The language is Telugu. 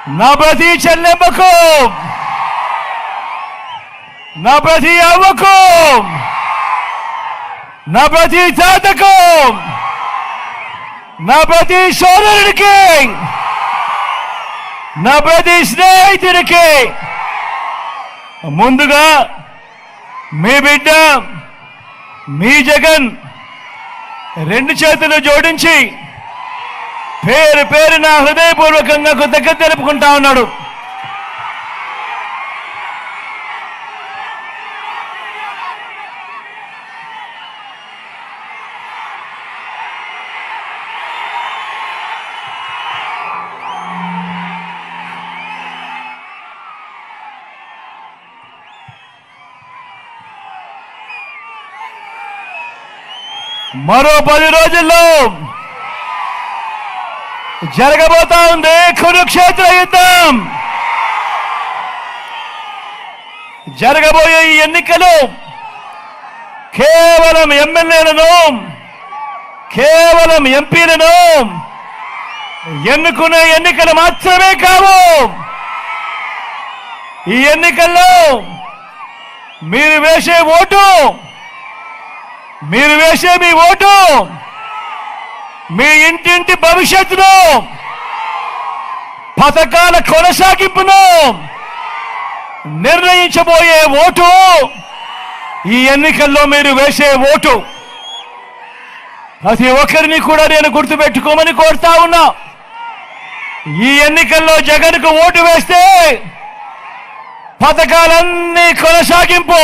నా ప్రతి చెల్లెమ్మకు, నా ప్రతి అవ్వకు, నా ప్రతి తాతకు, నా ప్రతి సోదరుడికి, నా ప్రతి స్నేహితుడికి ముందుగా మీ బిడ్డ మీ జగన్ రెండు చేతులు జోడించి పేరు పేరున హృదయపూర్వకంగా కృతజ్ఞత తెలుపుకుంటా ఉన్నాడు. మరో 10 రోజుల్లో జరగబోతా ఉంది కురుక్షేత్ర యుద్ధం. జరగబోయే ఈ ఎన్నికలు కేవలం ఎమ్మెల్యేలను, కేవలం ఎంపీలను ఎన్నుకునే ఎన్నికలు మాత్రమే కావు. ఈ ఎన్నికల్లో మీరు వేసే ఓటు, మీరు వేసే మీ ఓటు మీ ఇంటింటి భవిష్యత్తును, పథకాల కొనసాగింపును నిర్ణయించబోయే ఓటు ఈ ఎన్నికల్లో మీరు వేసే ఓటు. ప్రతి ఒక్కరిని కూడా నేను గుర్తుపెట్టుకోమని కోరుతా ఉన్నా. ఈ ఎన్నికల్లో జగన్కు ఓటు వేస్తే పథకాలన్నీ కొనసాగింపు,